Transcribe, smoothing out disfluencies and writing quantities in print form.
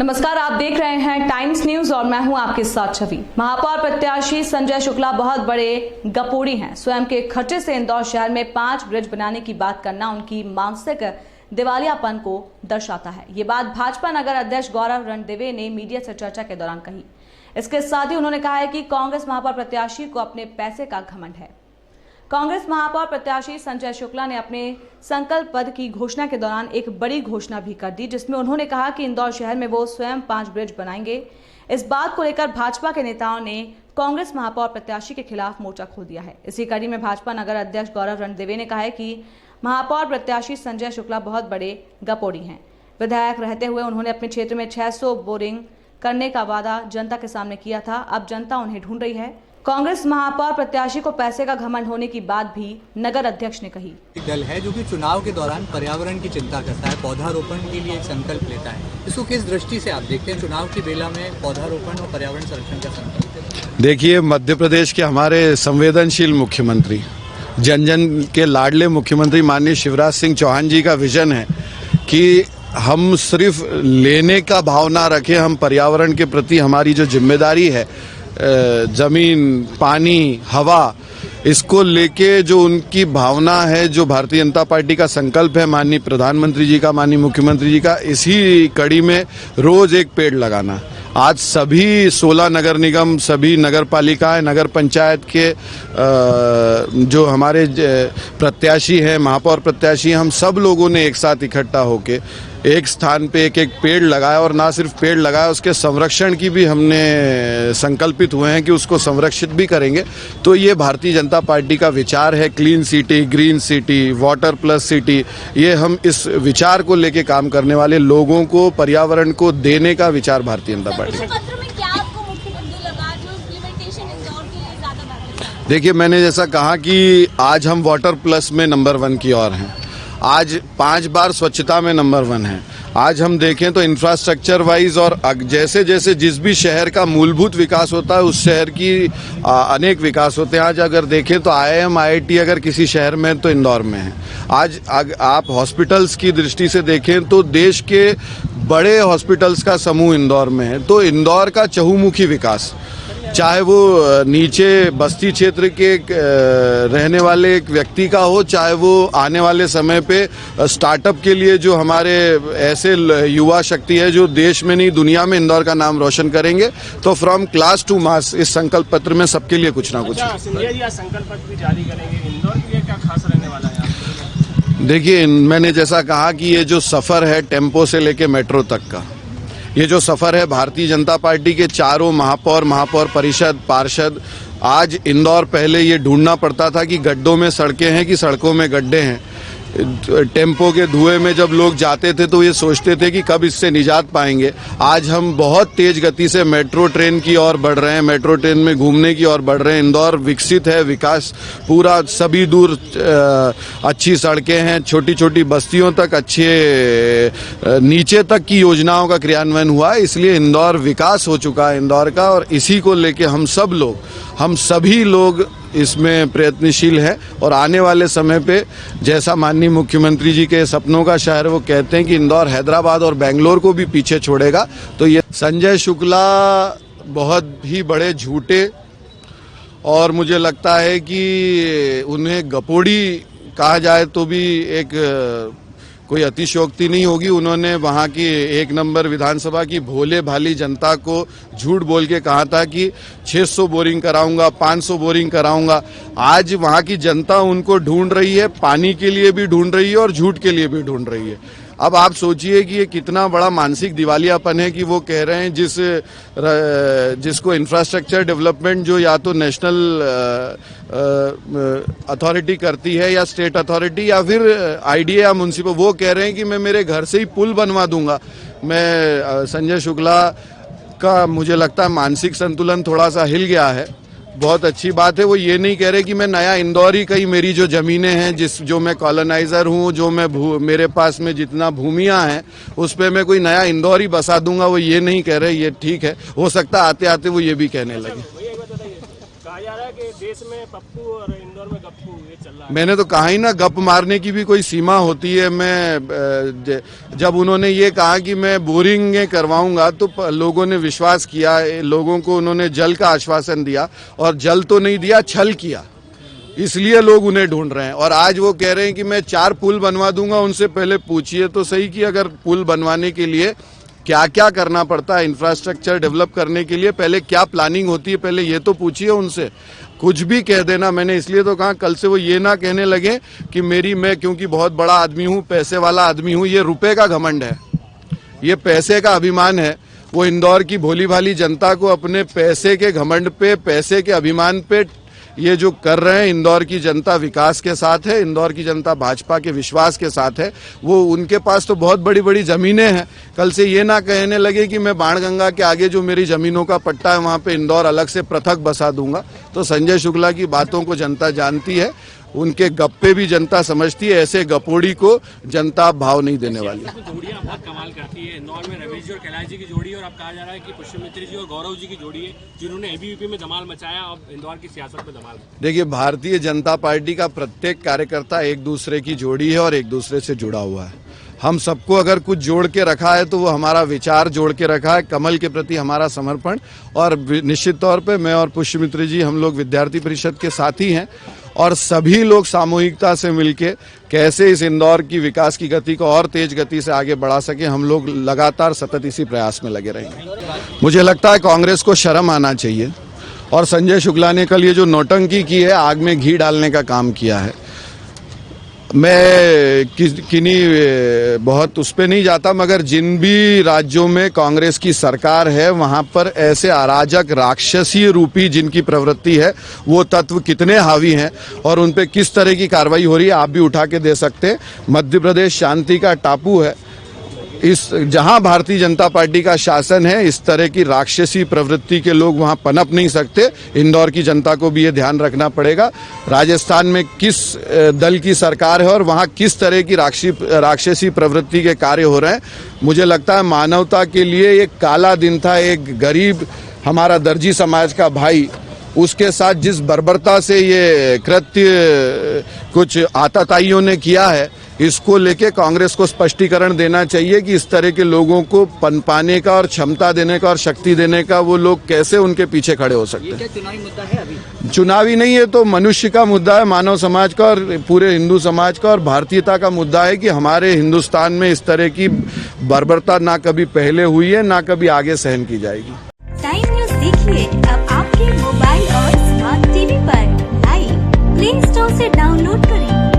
नमस्कार, आप देख रहे हैं टाइम्स न्यूज और मैं हूं आपके साथ छवि। महापौर प्रत्याशी संजय शुक्ला बहुत बड़े गपोड़ी हैं। स्वयं के खर्चे से इंदौर शहर में 5 ब्रिज बनाने की बात करना उनकी मानसिक दिवालियापन को दर्शाता है। ये बात भाजपा नगर अध्यक्ष गौरव रणदिवे ने मीडिया से चर्चा के दौरान कही। इसके साथ ही उन्होंने कहा है कि कांग्रेस महापौर प्रत्याशी को अपने पैसे का घमंड है। कांग्रेस महापौर प्रत्याशी संजय शुक्ला ने अपने संकल्प पद की घोषणा के दौरान एक बड़ी घोषणा भी कर दी, जिसमें उन्होंने कहा कि इंदौर शहर में वो स्वयं 5 ब्रिज बनाएंगे। इस बात को लेकर भाजपा के नेताओं ने कांग्रेस महापौर प्रत्याशी के खिलाफ मोर्चा खोल दिया है। इसी कड़ी में भाजपा नगर अध्यक्ष गौरव रणदिवे ने कहा है कि महापौर प्रत्याशी संजय शुक्ला बहुत बड़े गपोड़ी हैं। विधायक रहते हुए उन्होंने अपने क्षेत्र में 600 बोरिंग करने का वादा जनता के सामने किया था। अब जनता उन्हें ढूंढ रही है। कांग्रेस महापौर प्रत्याशी को पैसे का घमंड होने की बात भी नगर अध्यक्ष ने कही। दल है जो कि चुनाव के दौरान पर्यावरण की चिंता करता है, पौधारोपण के लिए एक संकल्प लेता है। इसको किस दृष्टि से आप देखते हैं, चुनाव की बेला में पौधारोपण और पर्यावरण संरक्षण का संकल्प? देखिए, मध्य प्रदेश के हमारे संवेदनशील मुख्यमंत्री, जन जन के लाडले मुख्यमंत्री माननीय शिवराज सिंह चौहान जी का विजन है कि हम सिर्फ लेने का भाव ना रखें, हम पर्यावरण के प्रति हमारी जो जिम्मेदारी है, जमीन, पानी, हवा, इसको लेके जो उनकी भावना है, जो भारतीय जनता पार्टी का संकल्प है माननीय प्रधानमंत्री जी का, माननीय मुख्यमंत्री जी का, इसी कड़ी में रोज एक पेड़ लगाना। आज सभी 16 नगर निगम, सभी नगर पालिकाएं, नगर पंचायत के जो हमारे प्रत्याशी हैं, महापौर प्रत्याशी, हम सब लोगों ने एक साथ इकट्ठा होके एक स्थान पे एक पेड़ लगाया, और ना सिर्फ पेड़ लगाया, उसके संरक्षण की भी हमने संकल्पित हुए हैं कि उसको संरक्षित भी करेंगे। तो ये भारतीय जनता पार्टी का विचार है, clean city, green city, water plus city. ये हम इस विचार को लेके काम करने वाले लोगों को, पर्यावरण को देने का विचार भारतीय जनता पार्टी। देखिए, मैंने जैसा कहा कि आज हम वाटर प्लस में नंबर 1 की ओर हैं। आज 5 बार स्वच्छता में नंबर 1 है। आज हम देखें तो इंफ्रास्ट्रक्चर वाइज और जैसे जैसे जिस भी शहर का मूलभूत विकास होता है, उस शहर की अनेक विकास होते हैं। आज अगर देखें तो IIM, IIT अगर किसी शहर में तो इंदौर में है। आज आप हॉस्पिटल्स की दृष्टि से देखें तो देश के बड़े हॉस्पिटल्स का समूह इंदौर में है। तो इंदौर का चहुमुखी विकास, चाहे वो नीचे बस्ती क्षेत्र के रहने वाले एक व्यक्ति का हो, चाहे वो आने वाले समय पे स्टार्टअप के लिए जो हमारे ऐसे युवा शक्ति है जो देश में नहीं दुनिया में इंदौर का नाम रोशन करेंगे। तो फ्रॉम क्लास टू मास इस संकल्प पत्र में सबके लिए कुछ ना कुछ। संजय जी, संकल्प पत्र भी जारी करेंगे, इंदौर के लिए क्या खास रहने वाला है? देखिए, मैंने जैसा कहा कि ये जो सफ़र है टेम्पो से लेके मेट्रो तक का, ये जो सफ़र है भारतीय जनता पार्टी के चारों महापौर, महापौर परिषद, पार्षद, आज इंदौर पहले ये ढूंढना पड़ता था कि गड्ढों में सड़कें हैं कि सड़कों में गड्ढे हैं। टेम्पो के धुएं में जब लोग जाते थे तो ये सोचते थे कि कब इससे निजात पाएंगे। आज हम बहुत तेज गति से मेट्रो ट्रेन की ओर बढ़ रहे हैं, मेट्रो ट्रेन में घूमने की ओर बढ़ रहे हैं। इंदौर विकसित है, विकास पूरा, सभी दूर अच्छी सड़कें हैं, छोटी छोटी बस्तियों तक, अच्छे नीचे तक की योजनाओं का क्रियान्वयन हुआ है। इसलिए इंदौर विकास हो चुका है इंदौर का, और इसी को लेके हम सभी लोग इसमें प्रयत्नशील है। और आने वाले समय पे जैसा माननीय मुख्यमंत्री जी के सपनों का शहर वो कहते हैं कि इंदौर हैदराबाद और बेंगलोर को भी पीछे छोड़ेगा। तो ये संजय शुक्ला बहुत ही बड़े झूठे, और मुझे लगता है कि उन्हें गपोड़ी कहा जाए तो भी एक कोई अतिशयोक्ति नहीं होगी। उन्होंने वहाँ की 1 नंबर विधानसभा की भोले भाली जनता को झूठ बोल के कहा था कि 600 बोरिंग कराऊंगा, 500 बोरिंग कराऊंगा। आज वहाँ की जनता उनको ढूंढ रही है, पानी के लिए भी ढूंढ रही है और झूठ के लिए भी ढूंढ रही है। अब आप सोचिए कि ये कितना बड़ा मानसिक दिवालियापन है कि वो कह रहे हैं जिसको इंफ्रास्ट्रक्चर डेवलपमेंट जो या तो नेशनल अथॉरिटी करती है या स्टेट अथॉरिटी या फिर IDA या म्युनिसिपल, वो कह रहे हैं कि मैं मेरे घर से ही पुल बनवा दूंगा। मैं संजय शुक्ला का मुझे लगता है मानसिक संतुलन थोड़ा सा हिल गया है। बहुत अच्छी बात है, वो ये नहीं कह रहे कि मैं नया इंदौर ही, कहीं मेरी जो ज़मीनें हैं, जो मैं कॉलोनाइज़र हूँ, जो मैं मेरे पास में जितना भूमियाँ हैं उस पर मैं कोई नया इंदौर ही बसा दूंगा, वो ये नहीं कह रहे। ये ठीक है, हो सकता है आते आते वो ये भी कहने लगे। कहा जा रहा है कि देश में पप्पू और इंदौर में गप्पू ये चल रहा है। मैंने तो कहा ही ना, गप मारने की भी कोई सीमा होती है। जब उन्होंने ये कहा कि मैं बोरिंग करवाऊंगा तो लोगों ने विश्वास किया, लोगों को उन्होंने जल का आश्वासन दिया और जल तो नहीं दिया, छल किया, इसलिए लोग उन्हें ढूंढ रहे हैं। और आज वो कह रहे हैं कि मैं 4 पुल बनवा दूंगा। उनसे पहले पूछिए तो सही कि अगर पुल बनवाने के लिए क्या क्या करना पड़ता है, इंफ्रास्ट्रक्चर डेवलप करने के लिए पहले क्या प्लानिंग होती है, पहले ये तो पूछिए उनसे। कुछ भी कह देना, मैंने इसलिए तो कहा कल से वो ये ना कहने लगे कि मैं क्योंकि बहुत बड़ा आदमी हूँ, पैसे वाला आदमी हूँ। ये रुपए का घमंड है, ये पैसे का अभिमान है। वो इंदौर की भोली भाली जनता को अपने पैसे के घमंड पे, पैसे के अभिमान पे ये जो कर रहे हैं। इंदौर की जनता विकास के साथ है, इंदौर की जनता भाजपा के विश्वास के साथ है। वो उनके पास तो बहुत बड़ी बड़ी जमीनें हैं। कल से ये ना कहने लगे कि मैं बाणगंगा के आगे जो मेरी जमीनों का पट्टा है वहां पे इंदौर अलग से पृथक बसा दूंगा। तो संजय शुक्ला की बातों को जनता जानती है, उनके गप्पे भी जनता समझती है। ऐसे गपोड़ी को जनता भाव नहीं देने वाली। जोड़ियां बहुत कमाल करती है। इंदौर में रवीश जी और कैलाश जी की जोड़ी है और अब कहा जा रहा है कि पुष्यमित्री जी और गौरव जी की जोड़ी है, जिन्होंने एबीवीपी में धमाल मचाया और इंदौर की सियासत में धमाल। देखिए, भारतीय जनता पार्टी का प्रत्येक कार्यकर्ता एक दूसरे की जोड़ी है और एक दूसरे से जुड़ा हुआ है। हम सबको अगर कुछ जोड़ के रखा है तो वो हमारा विचार जोड़ के रखा है, कमल के प्रति हमारा समर्पण। और निश्चित तौर पे मैं और पुष्यमित्री जी, हम लोग विद्यार्थी परिषद के साथी हैं और सभी लोग सामूहिकता से मिलके कैसे इस इंदौर की विकास की गति को और तेज गति से आगे बढ़ा सके, हम लोग लगातार सतत इसी प्रयास में लगे रहेंगे। मुझे लगता है कांग्रेस को शर्म आना चाहिए। और संजय शुक्ला ने कल ये जो नौटंकी की है, आग में घी डालने का काम किया है। मैं किन्हीं बहुत उस पे नहीं जाता, मगर जिन भी राज्यों में कांग्रेस की सरकार है वहां पर ऐसे अराजक राक्षसी रूपी जिनकी प्रवृत्ति है, वो तत्व कितने हावी हैं और उन पे किस तरह की कार्रवाई हो रही है, आप भी उठा के दे सकते हैं। मध्य प्रदेश शांति का टापू है। इस जहां भारतीय जनता पार्टी का शासन है, इस तरह की राक्षसी प्रवृत्ति के लोग वहां पनप नहीं सकते। इंदौर की जनता को भी ये ध्यान रखना पड़ेगा। राजस्थान में किस दल की सरकार है और वहां किस तरह की राक्षसी प्रवृत्ति के कार्य हो रहे हैं। मुझे लगता है मानवता के लिए एक काला दिन था। एक गरीब हमारा दर्जी समाज का भाई, उसके साथ जिस बर्बरता से ये कृत्य कुछ आतताइयों ने किया है, इसको लेके कांग्रेस को स्पष्टीकरण देना चाहिए कि इस तरह के लोगों को पनपाने का और क्षमता देने का और शक्ति देने का वो लोग कैसे उनके पीछे खड़े हो सकते हैं। ये क्या चुनावी मुद्दा है अभी? चुनावी नहीं है, तो मनुष्य का मुद्दा है, मानव समाज का और पूरे हिंदू समाज का और भारतीयता का मुद्दा है कि हमारे हिंदुस्तान में इस तरह की बर्बरता ना कभी पहले हुई है, ना कभी आगे सहन की जाएगी। टाइम न्यूज़ देखिए अब आपके मोबाइल और स्मार्ट टीवी पर। लाइव प्ले स्टोर से डाउनलोड करें।